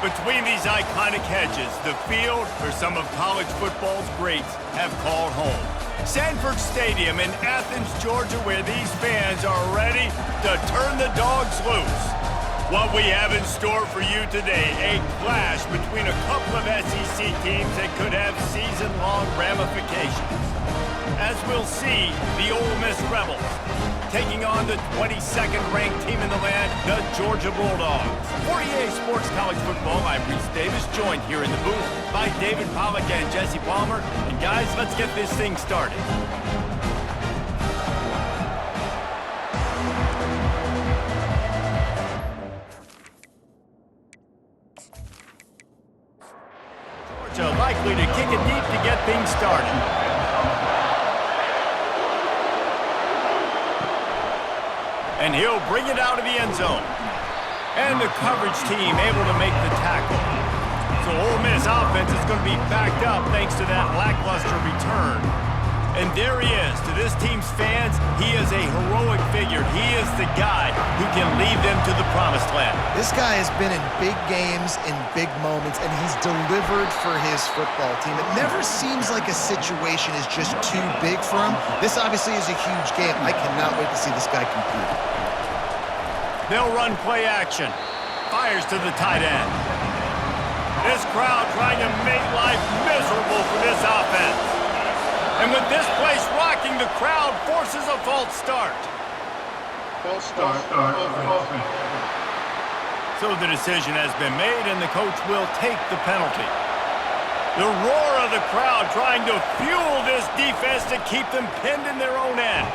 Between these iconic hedges, the field for some of college football's greats have called home. Sanford Stadium in Athens, Georgia, where these fans are ready to turn the dogs loose. What we have in store for you today, a clash between a couple of SEC teams that could have season-long ramifications. As we'll see, the Ole Miss Rebels taking on the 22nd-ranked team in the land, the Georgia Bulldogs. For EA Sports College Football, I'm Reese Davis, joined here in the booth by David Pollack and Jesse Palmer. And guys, let's get this thing started. Georgia likely to kick it deep to get things started. And he'll bring it out of the end zone. And the coverage team able to make the tackle. So Ole Miss offense is going to be backed up thanks to that lackluster return. And there he is. To this team's fans, he is a heroic figure. He is the guy who can lead them to the promised land. This guy has been in big games, in big moments, and he's delivered for his football team. It never seems like a situation is just too big for him. This obviously is a huge game. I cannot wait to see this guy compete. They'll run play action. Fires to the tight end. This crowd trying to make life miserable for this offense. And with this place rocking, the crowd forces a false start. False start. So the decision has been made, and the coach will take the penalty. The roar of the crowd trying to fuel this defense to keep them pinned in their own end.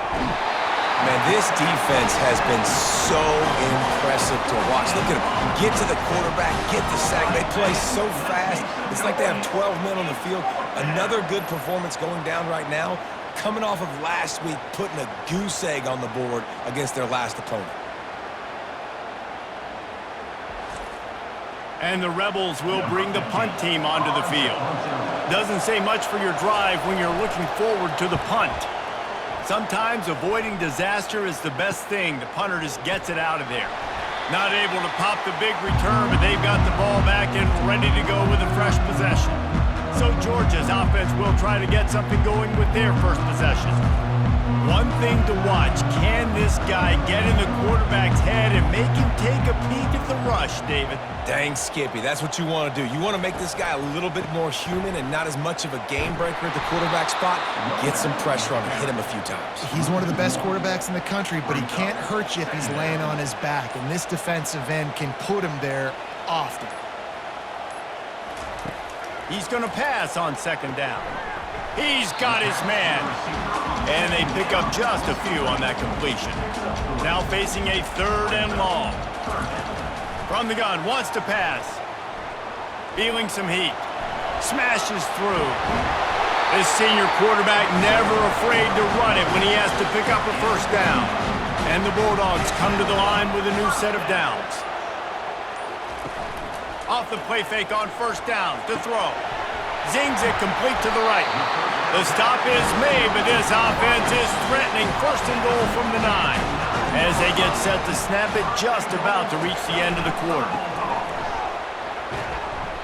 Man, this defense has been so impressive to watch. Look at them. Get to the quarterback, get the sack. They play so fast. It's like they have 12 men on the field. Another good performance going down right now. Coming off of last week, putting a goose egg on the board against their last opponent. And the Rebels will bring the punt team onto the field. Doesn't say much for your drive when you're looking forward to the punt. Sometimes avoiding disaster is the best thing. The punter just gets it out of there. Not able to pop the big return, but they've got the ball back and ready to go with a fresh possession. So Georgia's offense will try to get something going with their first possession. One thing to watch, can this guy get in the quarterback's head and make him take a peek at the rush, David? Dang, Skippy, that's what you want to do. You want to make this guy a little bit more human and not as much of a game breaker at the quarterback spot. Get some pressure on him, hit him a few times. He's one of the best quarterbacks in the country, but he can't hurt you if he's laying on his back, and this defensive end can put him there often. He's going to pass on second down. He's got his man. And they pick up just a few on that completion. Now facing a third and long. From the gun, wants to pass. Feeling some heat. Smashes through. This senior quarterback never afraid to run it when he has to pick up a first down. And the Bulldogs come to the line with a new set of downs. Off the play fake on first down to throw. Zings it complete to the right. The stop is made, but this offense is threatening first and goal from the 9. As they get set to snap it, just about to reach the end of the quarter.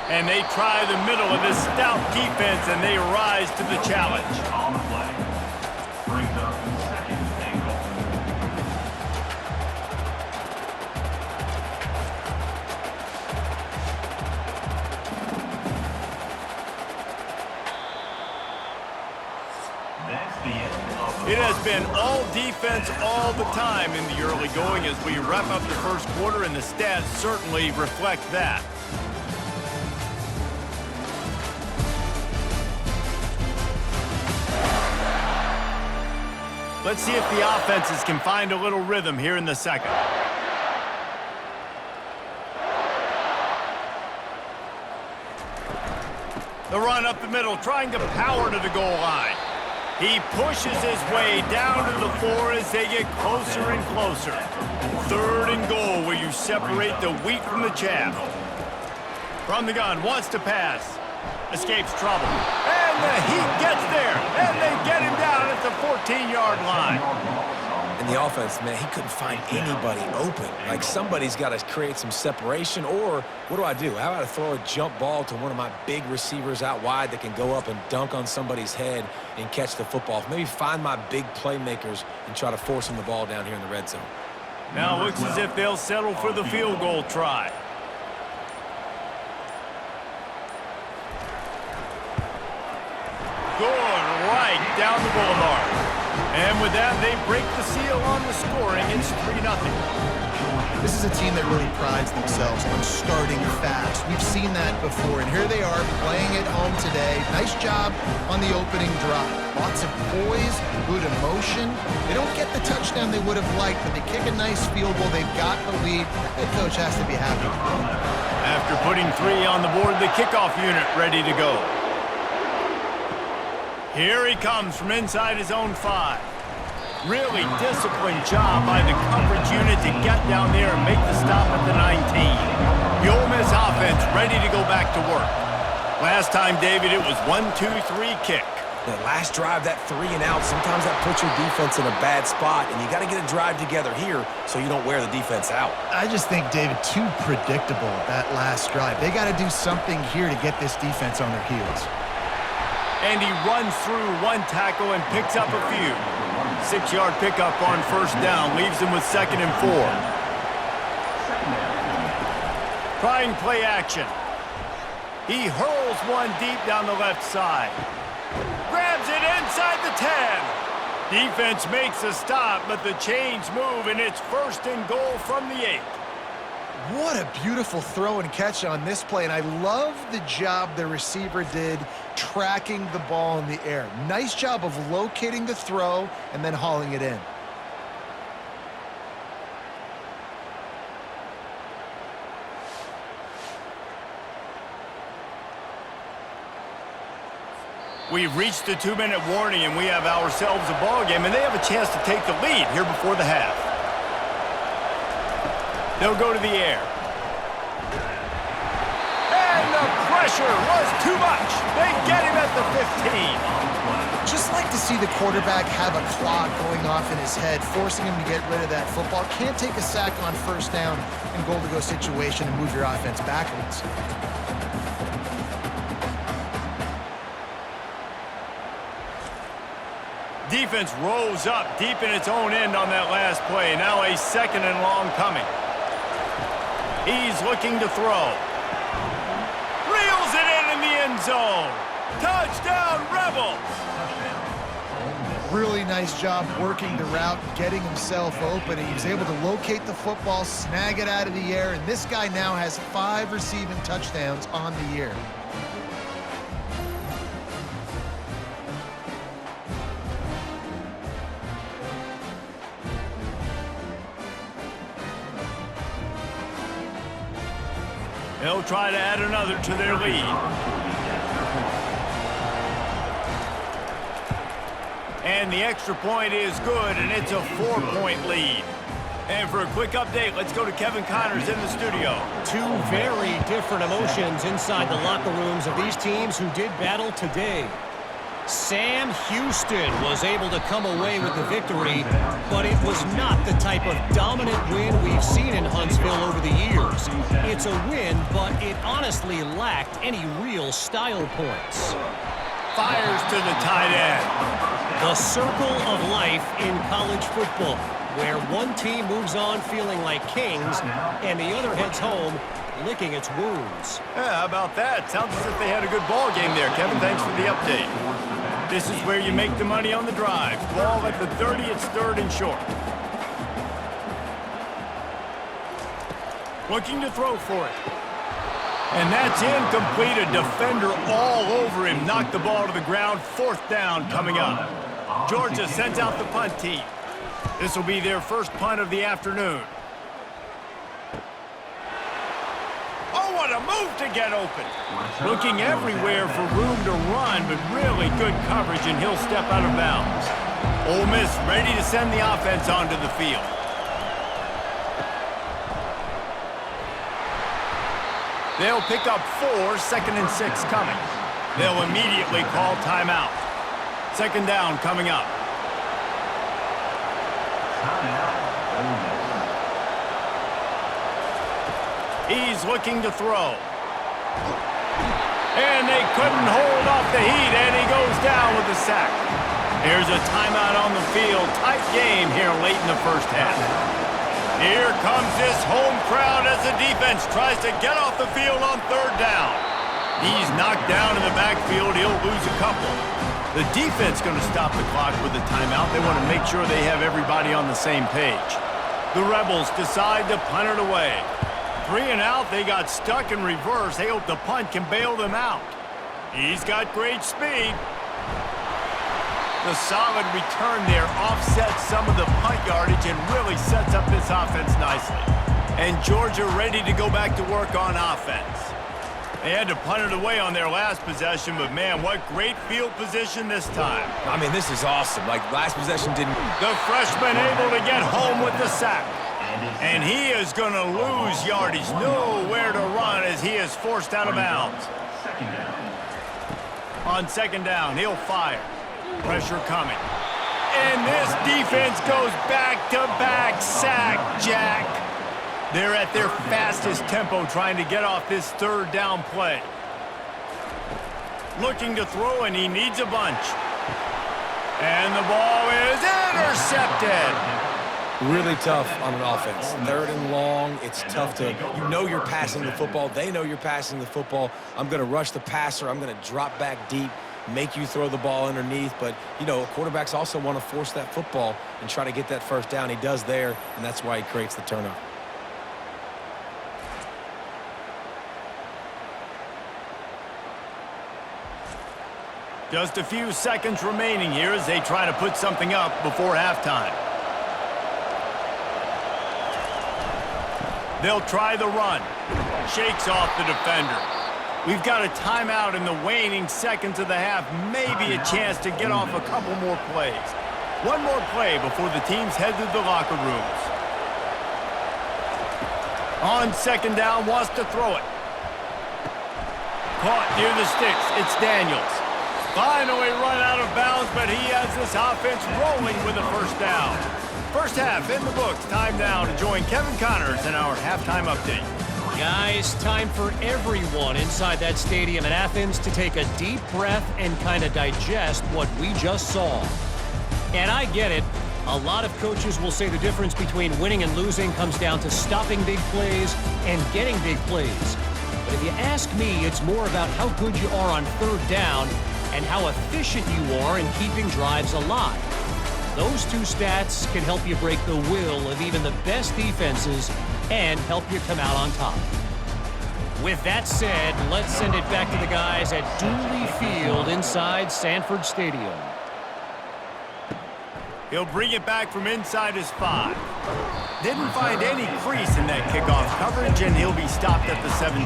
And they try the middle of this stout defense, and they rise to the challenge. On the play. Brings up second and goal. It has been all defense all the time in the early going as we wrap up the first quarter, and the stats certainly reflect that. Let's see if the offenses can find a little rhythm here in the second. The run up the middle, trying to power to the goal line. He pushes his way down to the floor as they get closer and closer. Third and goal, where you separate the wheat from the chaff. From the gun, wants to pass. Escapes trouble. And the Heat gets there. And they get him down at the 14-yard line. And the offense, man, he couldn't find anybody open. Like, somebody's got to create some separation, or what do? How about I throw a jump ball to one of my big receivers out wide that can go up and dunk on somebody's head and catch the football? Maybe find my big playmakers and try to force them the ball down here in the red zone. Now it looks as if they'll settle for the field goal try. Good right down the boulevard. And with that, they break the seal on the scoring. It's 3-0. This is a team that really prides themselves on starting fast. We've seen that before, and here they are playing at home today. Nice job on the opening drive. Lots of poise, good emotion. They don't get the touchdown they would have liked, but they kick a nice field goal. They've got the lead. Head coach has to be happy. After putting 3 on the board, the kickoff unit ready to go. Here he comes from inside his own 5. Really disciplined job by the coverage unit to get down there and make the stop at the 19. The Ole Miss offense ready to go back to work. Last time, David, it was 1-2-3 kick. The last drive, that 3 and out, sometimes that puts your defense in a bad spot, and you got to get a drive together here so you don't wear the defense out. I just think, David, too predictable that last drive. They got to do something here to get this defense on their heels. And he runs through 1 tackle and picks up a few. 6-yard pickup on first down, leaves him with 2nd and 4. Trying play action. He hurls one deep down the left side. Grabs it inside the 10. Defense makes a stop, but the chains move, and it's 1st and goal from the 8. What a beautiful throw and catch on this play, and I love the job the receiver did tracking the ball in the air. Nice job of locating the throw and then hauling it in. We've reached the 2-minute warning, and we have ourselves a ball game, and they have a chance to take the lead here before the half. They'll go to the air. And the pressure was too much. They get him at the 15. Just like to see the quarterback have a clock going off in his head, forcing him to get rid of that football. Can't take a sack on first down and goal-to-go situation and move your offense backwards. Defense rose up deep in its own end on that last play. Now a 2nd and long coming. He's looking to throw. Reels it in the end zone. Touchdown, Rebels! Really nice job working the route, getting himself open. He was able to locate the football, snag it out of the air, and this guy now has 5 receiving touchdowns on the year. They'll try to add another to their lead. And the extra point is good, and it's a 4-point lead. And for a quick update, let's go to Kevin Connors in the studio. 2 very different emotions inside the locker rooms of these teams who did battle today. Sam Houston was able to come away with the victory, but it was not the type of dominant win we've seen in Huntsville over the years. It's a win, but it honestly lacked any real style points. Fires to the tight end. The circle of life in college football, where one team moves on feeling like kings and the other heads home licking its wounds. Yeah, how about that? Sounds as if they had a good ball game there, Kevin. Thanks for the update. This is where you make the money on the drive. Ball at the 30, it's 3rd and short. Looking to throw for it. And that's incomplete. A defender all over him. Knocked the ball to the ground. 4th down coming up. Georgia sends out the punt team. This will be their first punt of the afternoon. Oh, what a move to get open. Looking everywhere for room to run, but really good coverage, and he'll step out of bounds. Ole Miss ready to send the offense onto the field. They'll pick up 4, 2nd and 6 coming. They'll immediately call timeout. 2nd down coming up. He's looking to throw. And they couldn't hold off the heat, and he goes down with the sack. Here's a timeout on the field. Tight game here late in the first half. Here comes this home crowd as the defense tries to get off the field on third down. He's knocked down in the backfield. He'll lose a couple. The defense going to stop the clock with a timeout. They want to make sure they have everybody on the same page. The Rebels decide to punt it away. 3 and out, they got stuck in reverse. They hope the punt can bail them out. He's got great speed. The solid return there offsets some of the punt yardage and really sets up this offense nicely. And Georgia ready to go back to work on offense. They had to punt it away on their last possession, but man, what great field position this time. I mean, this is awesome. Like, last possession didn't... The freshman able to get home with the sack. And he is going to lose yardage. Nowhere to run as he is forced out of bounds. On second down, he'll fire. Pressure coming. And this defense goes back-to-back sack, Jack. They're at their fastest tempo trying to get off this third down play. Looking to throw, and he needs a bunch. And the ball is intercepted. Really tough on an offense. 3rd and long, it's tough to, you know you're passing the football. They know you're passing the football. I'm going to rush the passer. I'm going to drop back deep, make you throw the ball underneath. But, you know, quarterbacks also want to force that football and try to get that first down. He does there, and that's why he creates the turnover. Just a few seconds remaining here as they try to put something up before halftime. They'll try the run. Shakes off the defender. We've got a timeout in the waning seconds of the half. Maybe a chance to get off a couple more plays. One more play before the teams head to the locker rooms. On second down, wants to throw it. Caught near the sticks. It's Daniels. Finally run out of bounds, but he has this offense rolling with a first down. First half in the books. Time now to join Kevin Connors in our halftime update. Guys, time for everyone inside that stadium in Athens to take a deep breath and kind of digest what we just saw. And I get it. A lot of coaches will say the difference between winning and losing comes down to stopping big plays and getting big plays. But if you ask me, it's more about how good you are on third down and how efficient you are in keeping drives alive. Those two stats can help you break the will of even the best defenses and help you come out on top. With that said, let's send it back to the guys at Dooley Field inside Sanford Stadium. He'll bring it back from inside his 5. Didn't find any crease in that kickoff coverage, and he'll be stopped at the 17.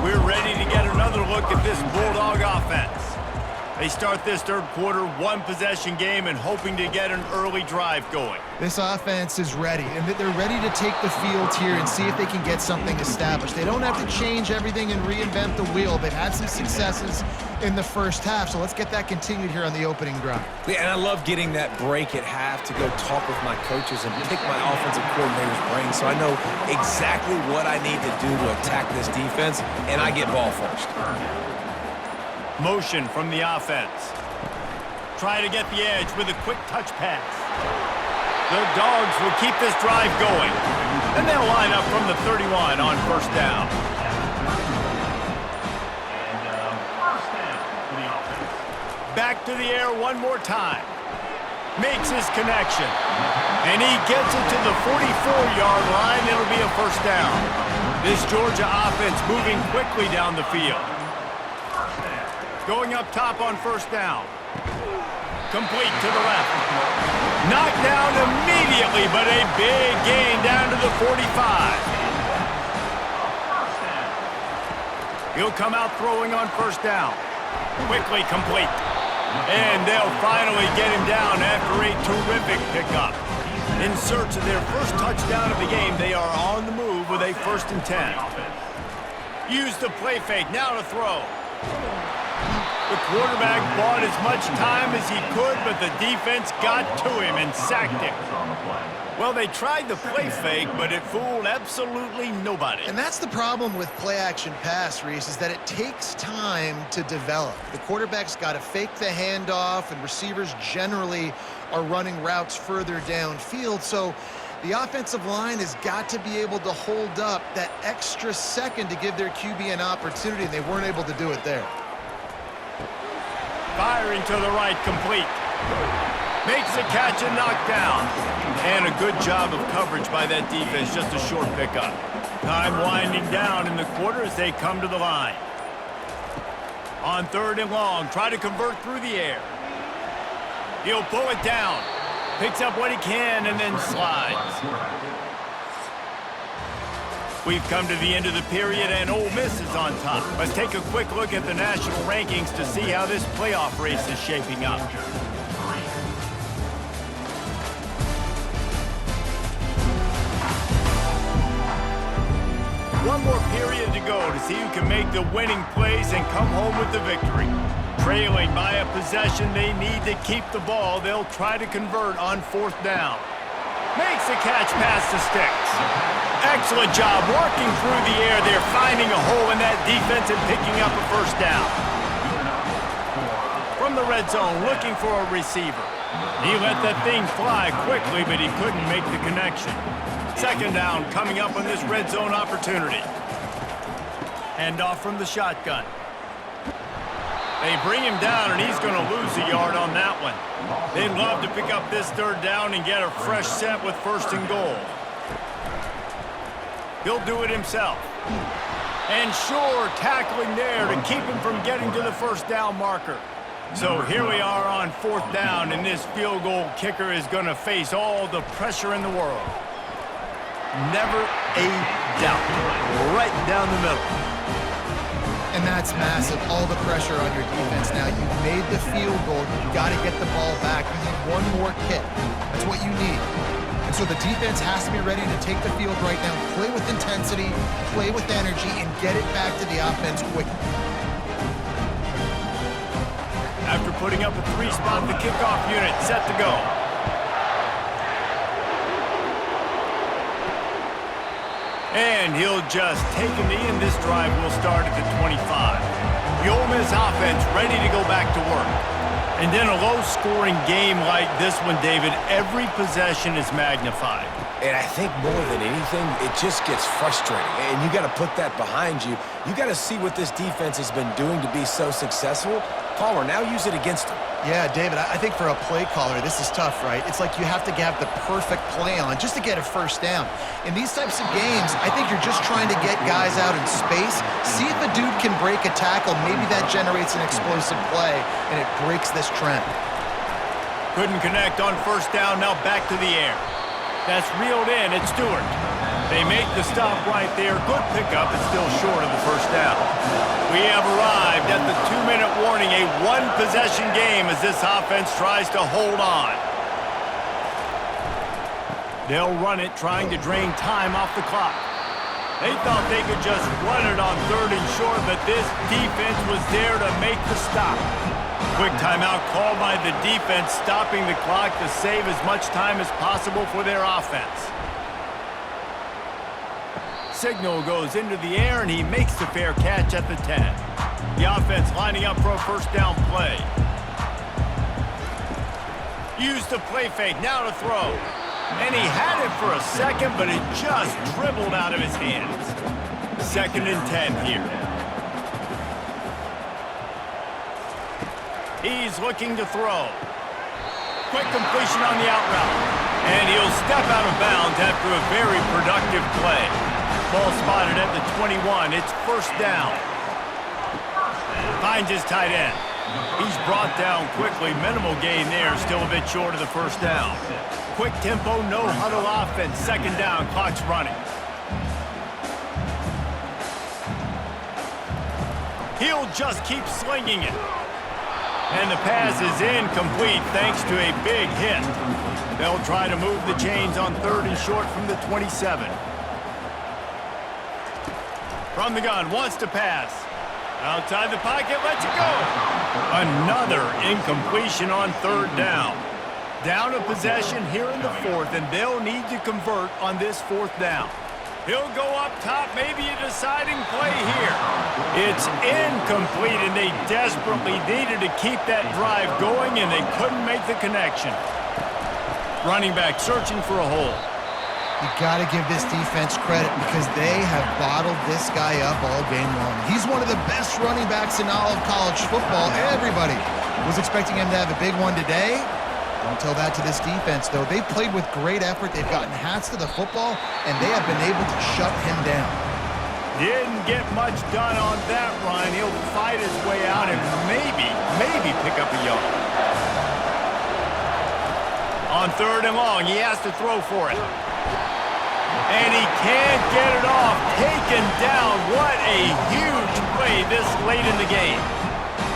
We're ready to get another look at this Bulldog offense. They start this third quarter, one-possession game, and hoping to get an early drive going. This offense is ready, and they're ready to take the field here and see if they can get something established. They don't have to change everything and reinvent the wheel. They've had some successes in the first half, so let's get that continued here on the opening drive. Yeah, and I love getting that break at half to go talk with my coaches and pick my offensive coordinator's brain so I know exactly what I need to do to attack this defense, and I get ball first. Motion from the offense. Try to get the edge with a quick touch pass. The Dogs will keep this drive going. And they'll line up from the 31 on first down. Back to the air one more time. Makes his connection. And he gets it to the 44-yard line. It'll be a first down. This Georgia offense moving quickly down the field. Going up top on first down. Complete to the left. Knocked down immediately, but a big gain down to the 45. He'll come out throwing on first down. Quickly complete. And they'll finally get him down after a terrific pickup. In search of their first touchdown of the game, they are on the move with a 1st and 10. Use the play fake, now to throw. The quarterback bought as much time as he could, but the defense got to him and sacked him. Well, they tried the play fake, but it fooled absolutely nobody. And that's the problem with play-action pass, Reese, is that it takes time to develop. The quarterback's got to fake the handoff, and receivers generally are running routes further downfield. So the offensive line has got to be able to hold up that extra second to give their QB an opportunity, and they weren't able to do it there. Firing to the right, complete. Makes the catch and knocked down. And a good job of coverage by that defense, just a short pickup. Time winding down in the quarter as they come to the line. On 3rd and long, try to convert through the air. He'll pull it down. Picks up what he can and then slides. We've come to the end of the period and Ole Miss is on top. Let's take a quick look at the national rankings to see how this playoff race is shaping up. One more period to go to see who can make the winning plays and come home with the victory. Trailing by a possession, they need to keep the ball. They'll try to convert on 4th down. Makes the catch past the sticks. Excellent job working through the air. They're finding a hole in that defense and picking up a 1st down. From the red zone, looking for a receiver. He let that thing fly quickly, but he couldn't make the connection. 2nd down coming up on this red zone opportunity. Handoff from the shotgun. They bring him down, and he's going to lose a yard on that one. They'd love to pick up this 3rd down and get a fresh set with 1st and goal. He'll do it himself. And sure, tackling there to keep him from getting to the 1st down marker. So here we are on 4th down, and this field goal kicker is going to face all the pressure in the world. Never a doubt. Right down the middle. And that's massive, all the pressure on your defense. Now, you've made the field goal. You've got to get the ball back. You need one more kick. That's what you need. And so the defense has to be ready to take the field right now, play with intensity, play with energy, and get it back to the offense quickly. After putting up a 3-spot, the kickoff unit set to go. And he'll just take him in. This drive will start at the 25. The Ole Miss offense ready to go back to work. And in a low-scoring game like this one, David, every possession is magnified. And I think more than anything, it just gets frustrating. And you got to put that behind you. You got to see what this defense has been doing to be so successful. Palmer, now use it against them. Yeah, David, I think for a play caller, this is tough, right? It's like you have to have the perfect play on just to get a 1st down. In these types of games, I think you're just trying to get guys out in space, see if a dude can break a tackle. Maybe that generates an explosive play, and it breaks this trend. Couldn't connect on 1st down, now back to the air. That's reeled in, it's Stewart. They make the stop right there. Good pickup, it's still short of the 1st down. We have arrived at the 2-minute warning, a 1-possession game as this offense tries to hold on. They'll run it, trying to drain time off the clock. They thought they could just run it on 3rd and short, but this defense was there to make the stop. Quick timeout called by the defense, stopping the clock to save as much time as possible for their offense. Signal goes into the air, and he makes the fair catch at the 10. The offense lining up for a 1st down play. Used the play fake, now to throw. And he had it for a second, but it just dribbled out of his hands. 2nd and 10 here. He's looking to throw. Quick completion on the out route. And he'll step out of bounds after a very productive play. Ball spotted at the 21. It's 1st down. Finds his tight end. He's brought down quickly. Minimal gain there. Still a bit short of the 1st down. Quick tempo, no huddle offense. 2nd down. Clock's running. He'll just keep slinging it. And the pass is incomplete thanks to a big hit. They'll try to move the chains on 3rd and short from the 27. From the gun, wants to pass. Outside the pocket, lets it go. Another incompletion on third down. Down a possession here in the fourth, and they'll need to convert on this fourth down. He'll go up top, maybe a deciding play here. It's incomplete, and they desperately needed to keep that drive going, and they couldn't make the connection. Running back searching for a hole. You got to give this defense credit because they have bottled this guy up all game long. He's one of the best running backs in all of college football. Everybody was expecting him to have a big one today. Don't tell that to this defense, though. They've played with great effort. They've gotten hats to the football, and they have been able to shut him down. Didn't get much done on that run. He'll fight his way out and maybe pick up a yard. On third and long, he has to throw for it. And he can't get it off. Taken down. What a huge play this late in the game.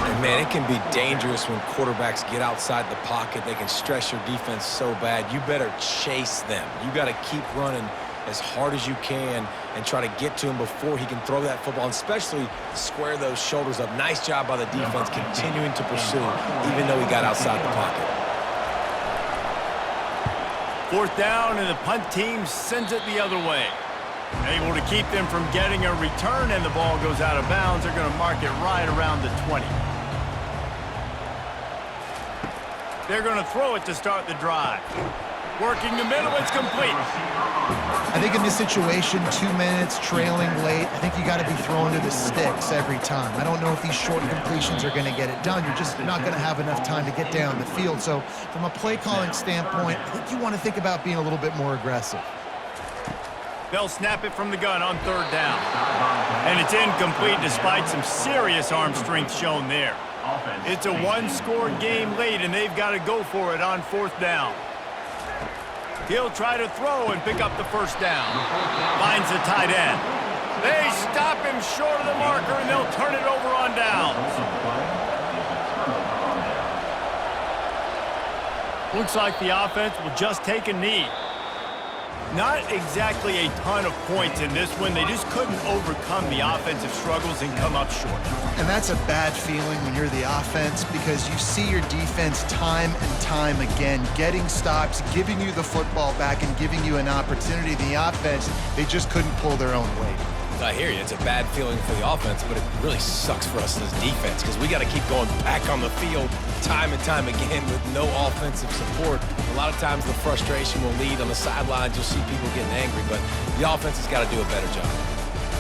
And man, it can be dangerous when quarterbacks get outside the pocket. They can stress your defense so bad. You better chase them. You got to keep running as hard as you can and try to get to him before he can throw that football, and especially square those shoulders up. Nice job by the defense continuing to pursue, even though he got outside the pocket. Fourth down, and the punt team sends it the other way. Able to keep them from getting a return, and the ball goes out of bounds. They're going to mark it right around the 20. They're going to throw it to start the drive. Working the middle, it's complete. I think in this situation, 2 minutes, trailing late, I think you got to be throwing to the sticks every time. I don't know if these short completions are going to get it done. You're just not going to have enough time to get down the field. So from a play calling standpoint, I think you want to think about being a little bit more aggressive. They'll snap it from the gun on third down. And it's incomplete despite some serious arm strength shown there. It's a one-score game late, and they've got to go for it on fourth down. He'll try to throw and pick up the first down. Finds the tight end. They stop him short of the marker, and they'll turn it over on downs. Looks like the offense will just take a knee. Not exactly a ton of points in this one. They just couldn't overcome the offensive struggles and come up short. And that's a bad feeling when you're the offense because you see your defense time and time again getting stops, giving you the football back, and giving you an opportunity. The offense, they just couldn't pull their own weight. I hear you. It's a bad feeling for the offense, but it really sucks for us as defense because we got to keep going back on the field time and time again with no offensive support. A lot of times the frustration will lead on the sidelines. You'll see people getting angry, but the offense has got to do a better job.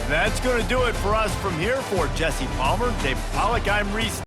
That's going to do it for us from here. For Jesse Palmer, Dave Pollack, I'm Reese.